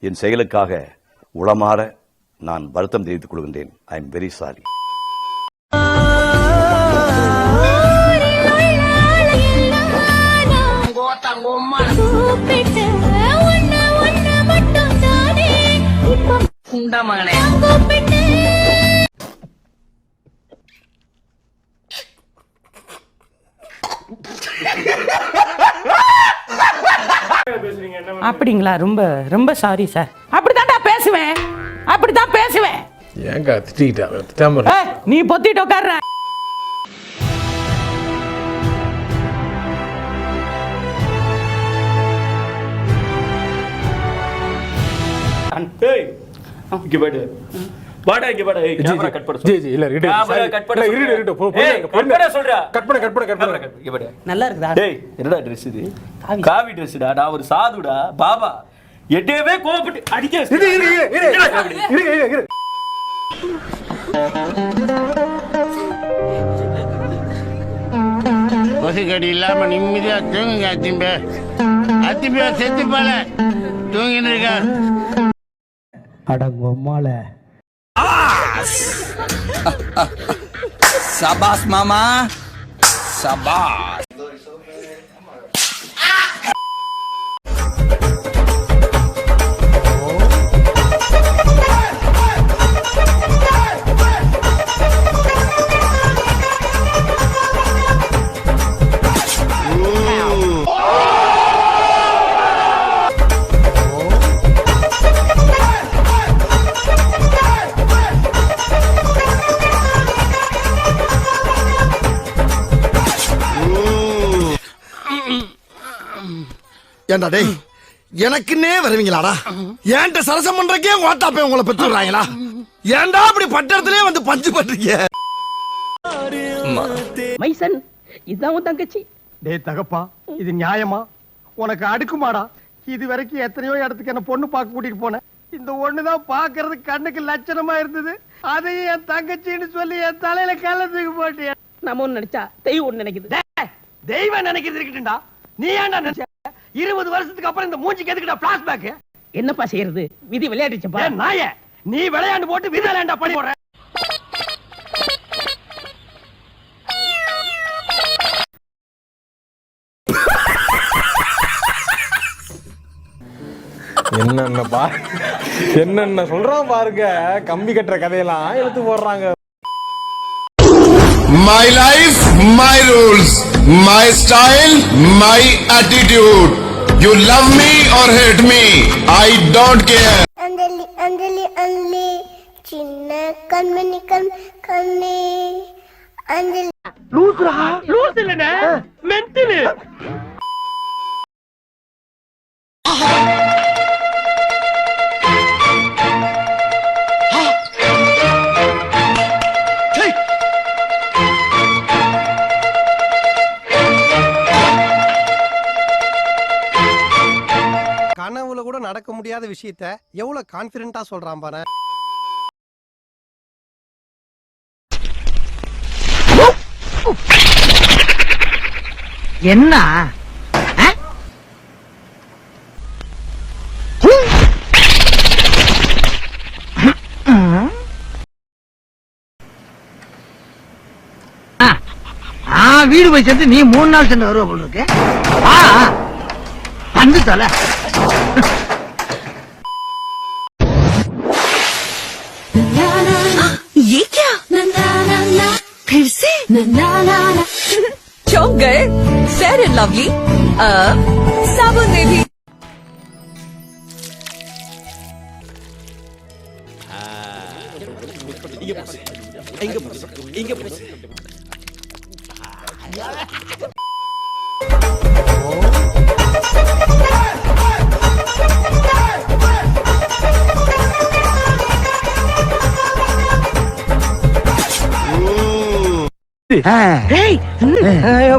என் செயலுக்காக உளமாற நான் வருத்தம் தெரிவித்துக் கொள்கின்றேன். I am very sorry. அப்படிங்களா? ரொம்ப ரொம்ப சாரி சார். அப்படித்தான்டா பேசுவேன், அப்படித்தான் பேசுவேன். ஏங்க திட்டிட்டா நீ பொத்திட்டு உட்கார்ற. நல்லா இருக்குடா. என்னடா ட்ரெஸ் இது? காவி ட்ரெஸ்டா. நான் ஒரு சாதுடா பாபா. எட்டவே கோபப்பட்டு அடிக்க கொசுக்கடி இல்லாம நிம்மதியா தூங்குங்க. அத்திம்பே செத்து போல தூங்கின்னு இருக்கா. அடங்கொம்மால சபாஸ் மாமா சபாஸ். ஏண்டா டேய், எனக்குன்னே வருவீங்களாடா? ஏன்ட்ட சரசம் பண்றக்கே ஓட்டாப்பே உங்களை பெற்று விடுறாங்களா? ஏன்டா அப்படி பட்டத்திலே வந்து பஞ்சு பண்றீங்க? மைசன் இதான் உன் தங்கச்சி. டேய் தகப்பா, இது நியாயமா? உனக்கு அடுக்குமாடா? இது வரைக்கும் எத்தனையோ இடத்துக்கு என்ன பொண்ணு பார்க்க கூட்டிட்டு போனேன். இந்த ஒண்ணுதான் பாக்குறது கண்ணுக்கு லட்சணமா இருந்தது. அதையும் என் தங்கச்சின்னு சொல்லி என் தலையில கள்ளத்துக்கு போட்டியா? நம்ம ஒண்ணு நினைச்சா தெய்வம் ஒண்ணு நினைக்குது. தெய்வம் நினைக்கிறது இருக்கட்டும்டா. நீ ஏன்டா நினைச்ச? 20 வருஷத்துக்கு அப்புறம் இந்த மூஞ்சிக்கு எதுக்குடா பிளாஷ்பேக்? என்னப்பா செய்யறது? விதி விளையாடிச்சப்பா. நாயே, நீ விளையாண்டு போட்டு விதி விளையாண்டா பண்ணி போடுற. என்னென்ன சொல்றான் பாருங்க. கம்பி கட்டுற கதையெல்லாம் எடுத்து போடுறாங்க. My life, my rules, my style, my attitude. You love me or hate me, I don't care. Andali, andali, andali, chinna kanmani kanni, andali. Loose இல்லனே, மென்டல். கனவுல கூட நடக்க முடியாத விஷயத்த எவ்வளவு கான்பிடென்ட்டா சொல்றான் பாரு. என்ன வீடு போய் சேர்த்து நீ 3 நாள் சென்று வருவ போல இருக்கு. வந்து தல ये क्या? फिर से चौंक गए? फेयर एंड लवली साबुन में भी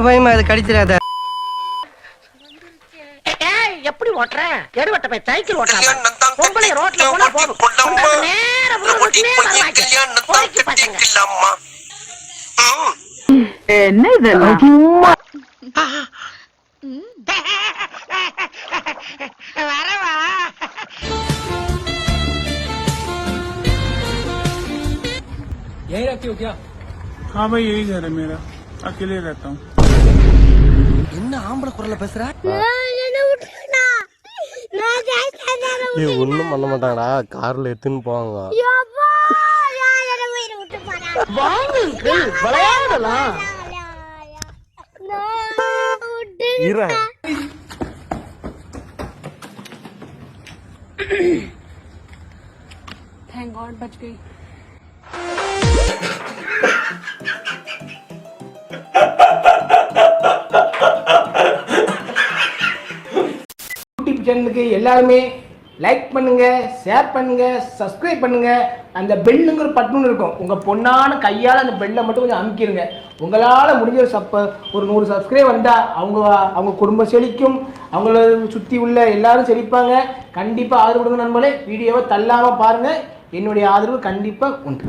பயமா அது கடிச்சிடாத. எப்படி ஓட்டுற? எடுவட்ட போய் சைக்கிள் ஓட்டுறாங்க. பொம்பளை ரோட்ல போனா போதும். நேரா என்ன இதெல்லாம்? வரவா रहती हो क्या? हाँ भाई यही घर है मेरा, अकेले रहता हूँ। என்ன ஆம்பளை குரல்ல பேசுற? ஒண்ணும் பண்ண மாட்டாங்கடா, கார்ல எடுத்துன்னு போவாங்க. வாங்க விளையாடலாம். Thank God बच गई. யூடியூப் சேனலுக்கு எல்லாருமே லைக் பண்ணுங்க, ஷேர் பண்ணுங்க, சப்ஸ்கிரைப் பண்ணுங்க. அந்த பெல்லுங்கிற பட்டன் இருக்கும், உங்க பொண்ணான கையால் அந்த பெல்லை மட்டும் கொஞ்சம் அமுக்கிடுங்க. உங்களால முடிஞ்ச ஒரு 100 சப்ஸ்கிரைப் வந்தா அவங்க குடும்பம் செழிக்கும், அவங்கள சுற்றி உள்ள எல்லாரும் செழிப்பாங்க. கண்டிப்பாக ஆதரவு கொடுங்க நண்பர்களே. வீடியோவை தள்ளாமல் பாருங்க, என்னுடைய ஆதரவு கண்டிப்பாக உண்டு.